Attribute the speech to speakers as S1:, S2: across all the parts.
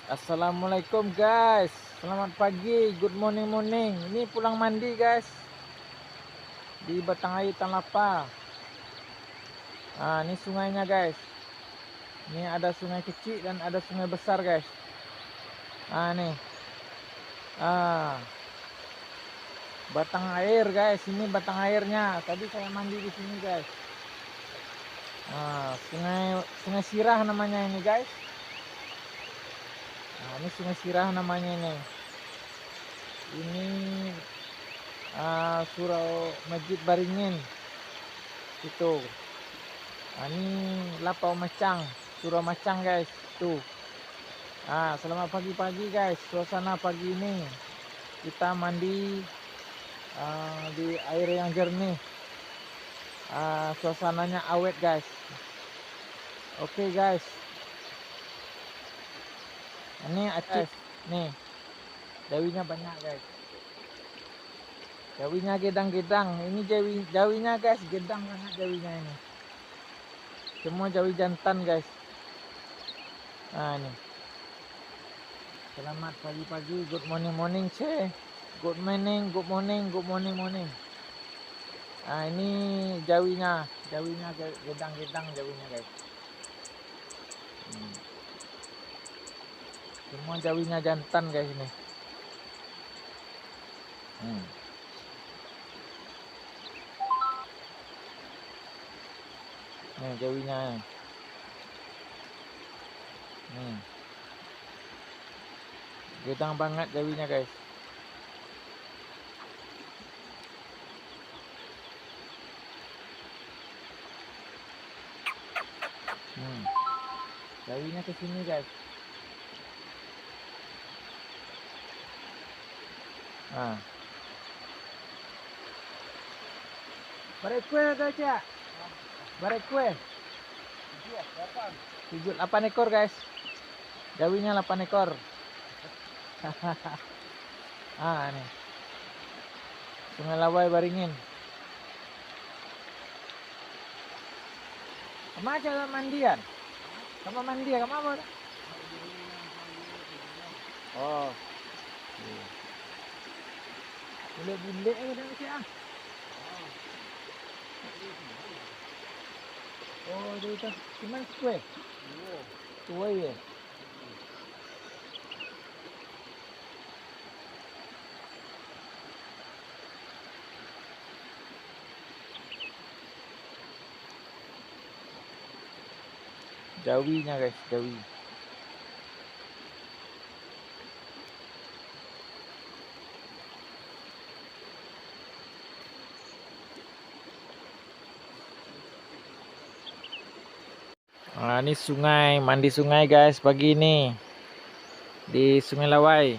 S1: Assalamualaikum guys. Selamat pagi. Good morning morning. Ini pulang mandi guys. Di Batang Air Tanlapa. Ini sungainya guys. Ini ada sungai kecil dan ada sungai besar guys. Nih. Batang air guys. Ini batang airnya. Tadi saya mandi di sini guys. Sungai Sirah namanya ini guys. Ini Sungai Sirah namanya ini. Ini Surau Masjid Baringin. Itu. Ini Lapau Macang, Surau Macang guys. Tuh. Selamat pagi-pagi guys. Suasana pagi ini kita mandi di air yang jernih. Suasananya awet guys. Oke guys. Ini acik nih. Jawinya banyak guys. Jawinya gedang-gedang. Ini jawinya guys, gedang banget jawinya ini. Semua jawi jantan guys. Ini. Selamat pagi-pagi. Good morning morning, ceh. Good morning, good morning, good morning morning. Ini jawinya gedang-gedang jawinya guys. Semua jawinya jantan guys ini. Nih jawinya. Gedang banget jawinya guys. Jawinya ke sini guys. Barek kue guys. Barek kue. 7-8 ekor guys. Jawinya 8 ekor. Nih. Sungai Lawai Baringin. Kemana cara mandian? Kamu mandi ya, kamu apa? Oh. Bule-bule kadang siya. Oh, dito. Cuman kue. Kue ya. Jawinya guys, jawi. Ini sungai, mandi sungai guys pagi ini. Di Sungai Lawai.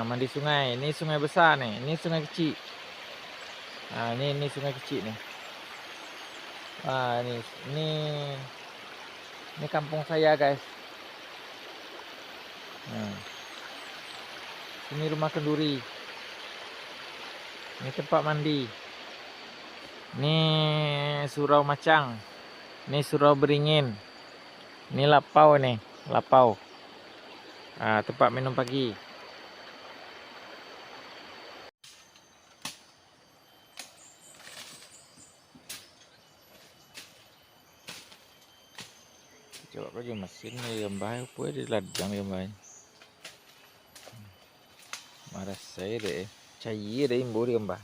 S1: Mandi sungai. Ini sungai besar nih, ini sungai kecil. Ini sungai kecil nih. Ini kampung saya guys. Ini rumah kenduri. Ini tempat mandi. Ini Surau Macang. Ini Surau Beringin. Ini Lapau nih, Lapau. Tempat minum pagi. Coba aja mesin nih gambar apa di ladang gambar. Marah saya deh. Cair deh imbur gambar.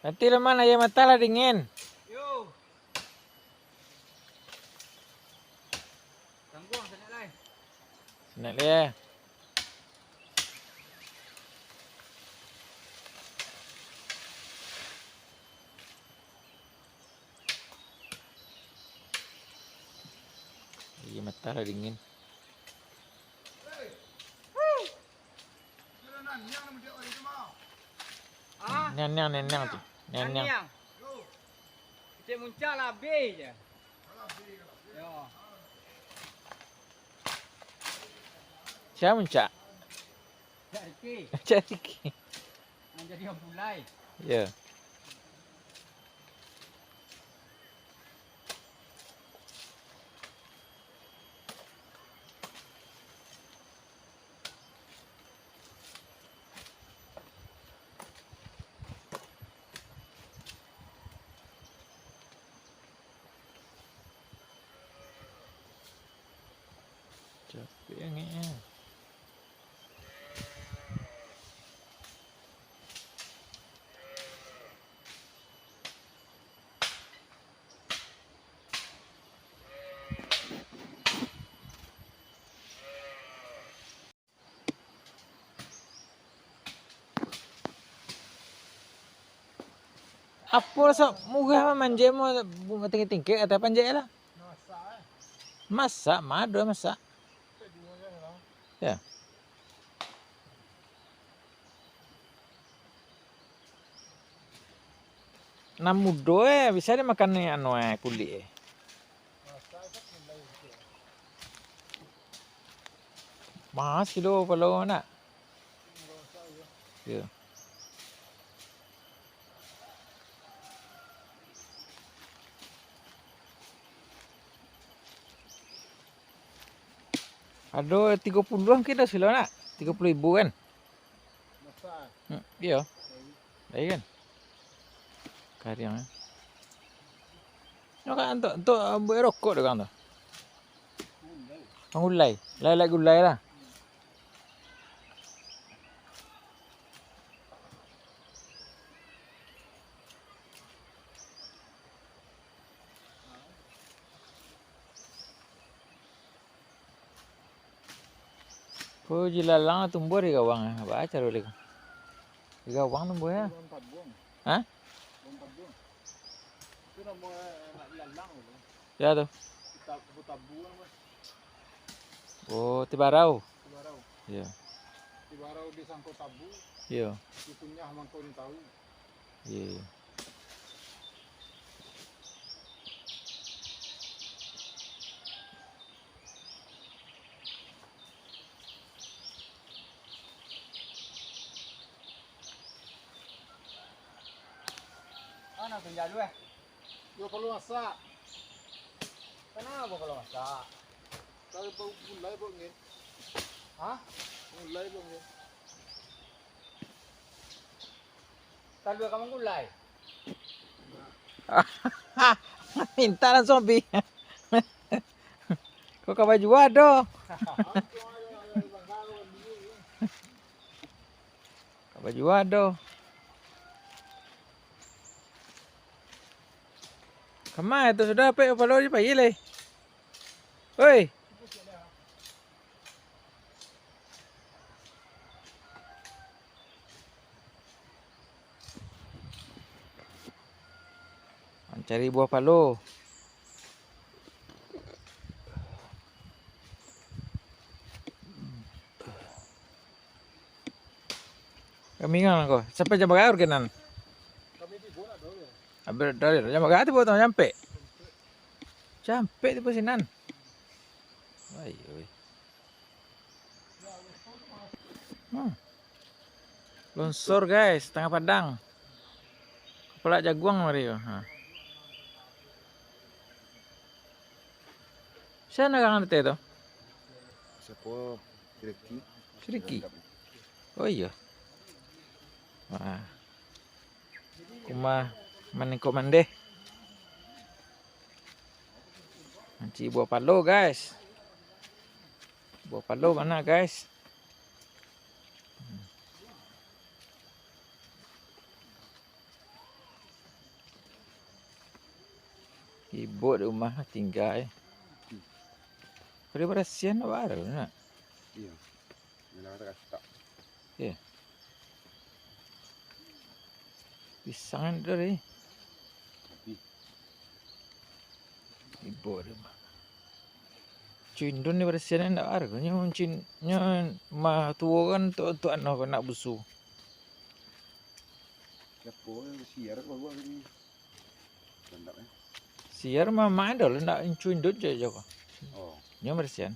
S1: Nanti mana ya mata dingin.
S2: Yo. Tangguang sana lai.
S1: Nak dia. Iya mata dingin.
S2: Ah,
S1: Nenyang tu. Nenyang.
S2: yang. Cik muncak lah B je. Yo.
S1: Siapa muncak?
S2: Cik.
S1: Cari.
S2: Jadi yang pulai.
S1: Ya. Capek ni. Apa rasa murah manja mau bunga tinggi-tinggi atau panjang lah? Masak, madu masak. Ya. Nam mudo bisa dimakan ni anu kulit. Mas kilo kalau nak. Ya. Ada 30-an kita sila nak. 30,000 kan? Iya. Baik kan? Kariang. Yo kan untuk buat rokok dah kan tu. Gulai. Lai gulai lah. Ko jilalang tumbuh di gawang. Apa acara boleh? Di gawang tumbuh ya. Hah? Ya tu. Oh, Tibarau. Ya.
S2: Tibarau disangkut tabu.
S1: Ya.
S2: Dikunyah mangkau ni tahu.
S1: Ya.
S2: Mana tinggal dulu Yo kalau masak. Kenapa kalau masak? Kalau bau gulai bau ngin. Hah? Gulai bau ngin. Kalau kamu gulai.
S1: Minta langsung bi. Kau kau baju ada. Kau baju ada. Kemana itu sudah apa kalau di pagi le? Oi. Cari buah palo. Kami ngan kau. Sampai jam berapa kenan?
S2: Kami di bola dulu ya.
S1: Hampir dari jam berapa tu potong sampai? Sampai tu pasinan. Oi oi. Longsor guys, tengah padang. Kepala jaguang mari. Ha. Sana kan ada tu?
S2: Siapa? Kiriki.
S1: Sedikit. Oh iya. Wah. Kuma maningko mande. Nanti buah palo guys. Buah palo mana guys? Ibu di rumah tinggal. Kalau berasian baru nak.
S2: Iya. Bila kata kata.
S1: Ya. Pisang dari. Ibu di rumah. Cindun ni berasian nak baru. Nya mah tua kan tu anak nak busu.
S2: Siapa siar kau buat ini? Tandap eh.
S1: Siar mah ada lah nak cindun je kau.
S2: Oh.
S1: Nya berasian.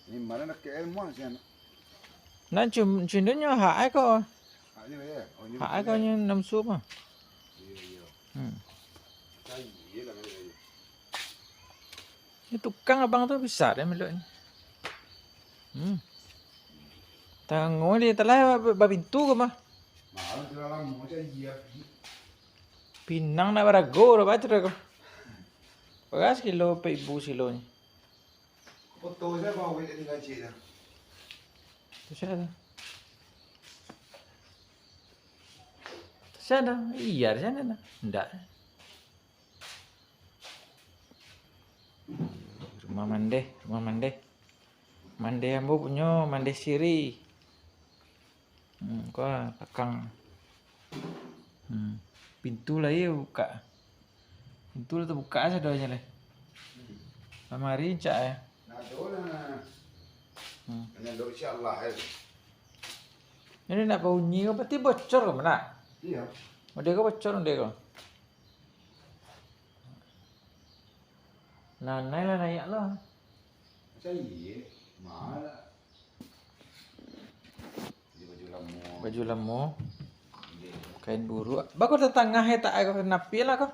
S2: Ini mana nak ke ilmu sih anak?
S1: Nak cindunnya hak kau.
S2: Ini ya. Oh ini.
S1: Hak kau nya namsu mah.
S2: Iya. Iya lah ni.
S1: Ini tukang abang tu besar dia meluk ni. Tanggung dia telah babintu ke mah.
S2: Mahal tu dalam macam iya.
S1: Pinang nak barago dah baca dah. Beras kilo pe ibu silonya.
S2: Foto saya bawa ini gaji dah.
S1: Tu siapa? Sana, iya di sana dah. Enggak. Rumah mande. Mande ambo punya, mande siri. Kau kakang. Pintu lah ya buka. Pintu lah terbuka saja doanya lah. Lamari cak ya.
S2: Nah, dona. Ini dok insyaallah.
S1: Ini nak bunyi kau pasti bocor ke mana?
S2: Iya.
S1: Dia kau bocor dia kau. Nah, naik lah.
S2: Macam iya. Mahal.
S1: Baju lemu. Kain buru. Bagus tetangga tak aku napi lah kau.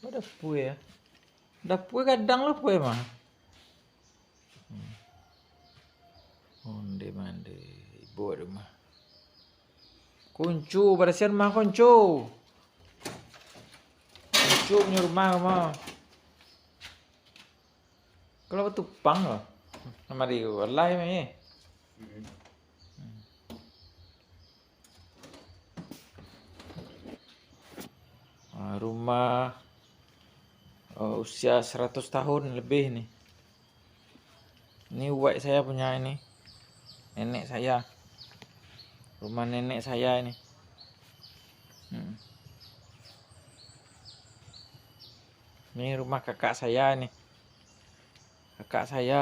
S1: Ada pue ya. Dapur kadang lah pue mah. Mande ibu ada mah. Kuncu berasian mah kuncu. Kuncu punya rumah mah. Kalau tupang loh. Nama dia wallahi mah ye. Rumah usia 100 tahun lebih nih. Ini uak saya punya ini. Nenek saya. Rumah nenek saya ini. Ini rumah kakak saya nih. Kakak saya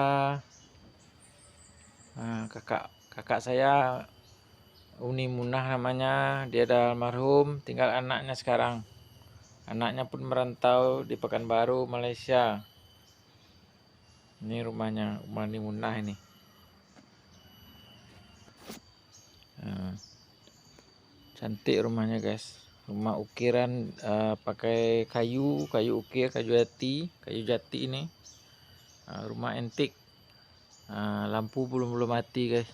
S1: kakak saya Uni Munah namanya. Dia dah almarhum, tinggal anaknya sekarang. Anaknya pun merantau di Pekanbaru, Malaysia. Ini rumahnya, rumah Uni Munah ini. Cantik rumahnya guys. Rumah ukiran pakai kayu ukir, kayu jati ini. Rumah antik. Lampu belum mati guys.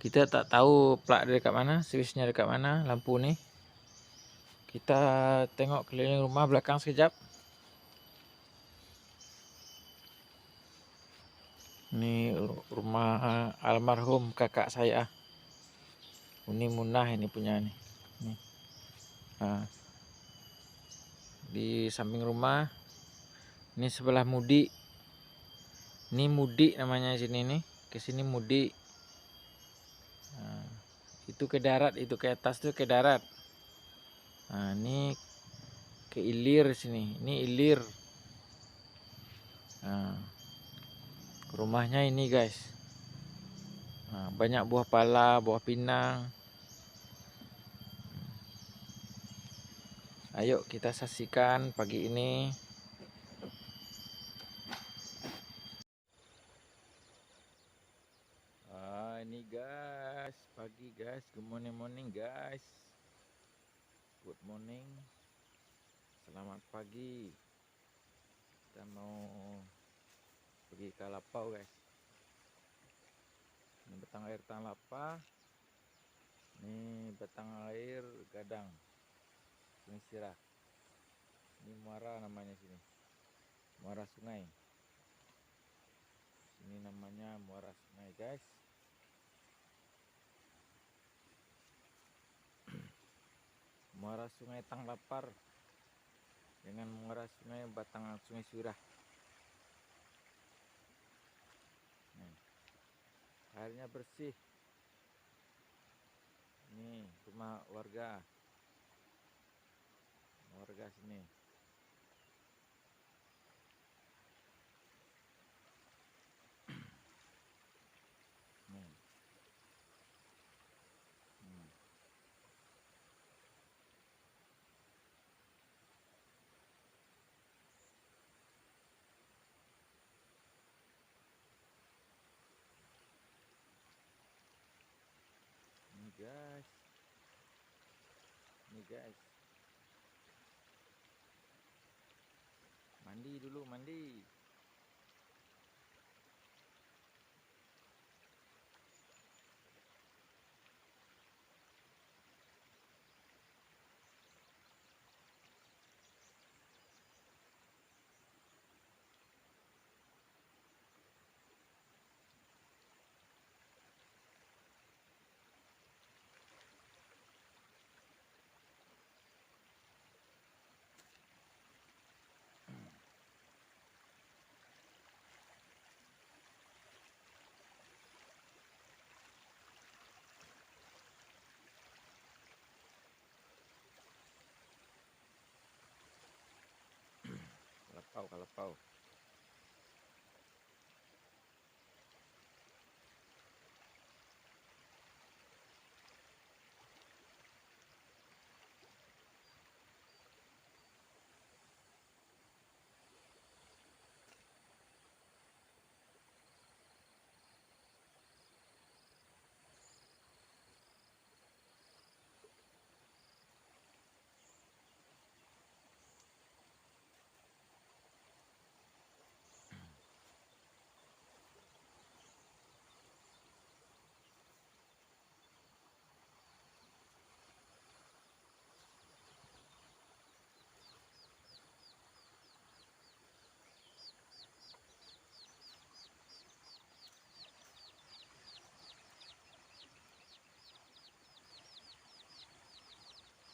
S1: Kita tak tahu plak dia dekat mana, switchnya dekat mana lampu nih. Kita tengok keliling rumah belakang sekejap. Ini rumah almarhum kakak saya. Uni Munah ini punya nih. Di samping rumah. Ini sebelah Mudi. Ini Mudi namanya sini nih. Ke sini Mudi. Itu ke darat, itu ke atas tuh ke darat. Ini ke Ilir sini. Ini Ilir. Rumahnya ini guys. Banyak buah pala, buah pinang. Ayo kita saksikan pagi ini. Ini guys, pagi guys. Good morning guys. Good morning. Selamat pagi. Kita mau pergi ke Lapau guys. Ini batang air Tanglapa. Ini batang air Gadang. Sungai Sirah. Ini muara namanya sini. Muara sungai. Ini namanya muara sungai guys. antara Sungai Tanglapar dengan muara Sungai Batangan, Sungai Surah. Nih, airnya bersih. Ini rumah warga sini. Nih. Ini guys, mandi dulu, mandi. Kalepau.